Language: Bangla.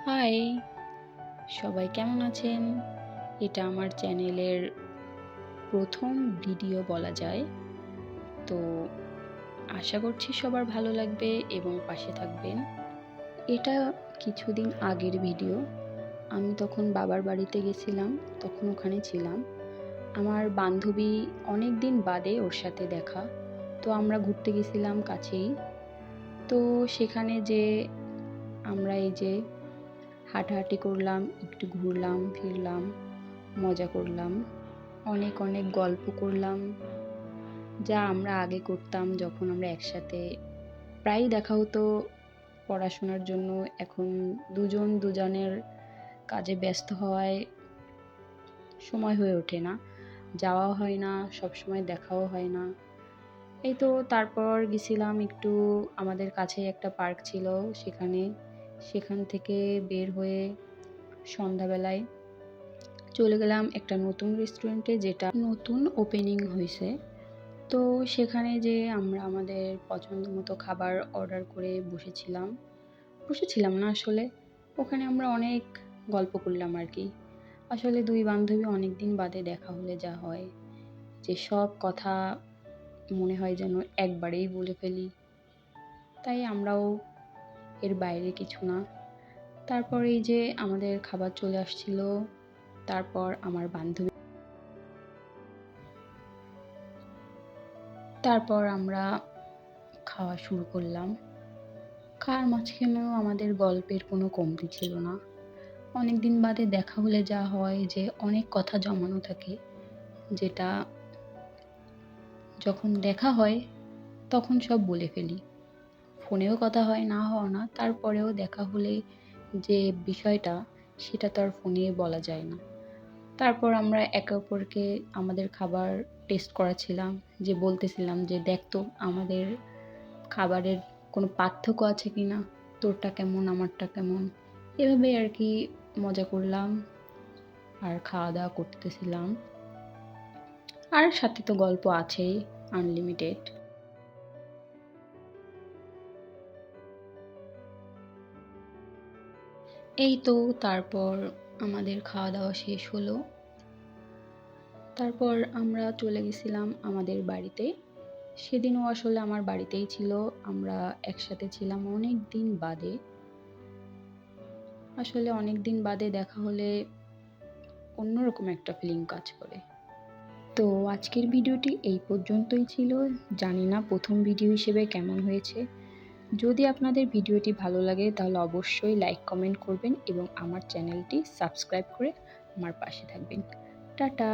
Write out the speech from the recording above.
হাই, সবাই কেমন আছেন? এটা আমার চ্যানেলের প্রথম ভিডিও বলা যায়। তো আশা করছি সবার ভালো লাগবে এবং পাশে থাকবেন। এটা কিছুদিন আগের ভিডিও। আমি তখন বাবার বাড়িতে গেছিলাম, তখন ওখানে ছিলাম। আমার বান্ধবী অনেকদিন বাদে ওর সাথে দেখা। তো আমরা ঘুরতে গেছিলাম কাছেই। তো সেখানে যেয়ে আমরা এই যে হাঁটাহাঁটি করলাম, একটু ঘুরলাম ফিরলাম, মজা করলাম, অনেক অনেক গল্প করলাম, যা আমরা আগে করতাম যখন আমরা একসাথে প্রায়ই দেখা হতো পড়াশোনার জন্য। এখন দুজন দুজনের কাজে ব্যস্ত হওয়ায় সময় হয়ে ওঠে না, যাওয়াও হয় না, সবসময় দেখাও হয় না। এই তো তারপর গেছিলাম একটু, আমাদের কাছেই একটা পার্ক ছিল সেখানে, সেখান থেকে বের হয়ে সন্ধ্যাবেলায় চলে গেলাম একটা নতুন রেস্টুরেন্টে, যেটা নতুন ওপেনিং হয়েছে। তো সেখানে যেয়ে আমরা আমাদের পছন্দ মতো খাবার অর্ডার করে বসেছিলাম না আসলে, ওখানে আমরা অনেক গল্প করলাম আর কি। আসলে দুই বান্ধবী অনেক দিন বাদে দেখা হলে যা হয়, যে সব কথা মনে হয় যেন একবারেই বলে ফেলি, তাই আমরাও এর বাইরে কিছু না। তারপর এই যে আমাদের খাবার চলে আসছিল, তারপর তারপর আমরা খাওয়া শুরু করলাম। খাওয়ার মাঝখানেও আমাদের গল্পের কোনো কমতি ছিল না। অনেকদিন বাদে দেখা হলে যা হয় যে অনেক কথা জমানো থাকে, যেটা যখন দেখা হয় তখন সব বলে ফেলি। ফোনেও কথা হয় না হওয়া না, তারপরেও দেখা হলে যে বিষয়টা, সেটা তো আর ফোনে বলা যায় না। তারপর আমরা একে অপরকে আমাদের খাবার টেস্ট করাচ্ছিলাম, যে বলতেছিলাম যে দেখ তো আমাদের খাবারের কোনো পার্থক্য আছে কি না, তোরটা কেমন আমারটা কেমন, এভাবেই আর কি মজা করলাম আর খাওয়া দাওয়া করতেছিলাম। আর সাথে তো গল্প আছেই আনলিমিটেড। এই তো তারপর আমাদের খাওয়া দাওয়া শেষ হলো, তারপর আমরা চলে গেছিলাম আমাদের বাড়িতে। সেদিনও আসলে আমার বাড়িতেই ছিল, আমরা একসাথে ছিলাম অনেক দিন বাদে। আসলে অনেক দিন বাদে দেখা হলে অন্যরকম একটা ফিলিং কাজ করে। তো আজকের ভিডিওটি এই পর্যন্তই ছিল। জানি না প্রথম ভিডিও হিসেবে কেমন হয়েছে। যদি আপনাদের ভিডিওটি ভালো লাগে তাহলে অবশ্যই লাইক কমেন্ট করবেন এবং আমার চ্যানেলটি সাবস্ক্রাইব করে আমার পাশে থাকবেন। টাটা।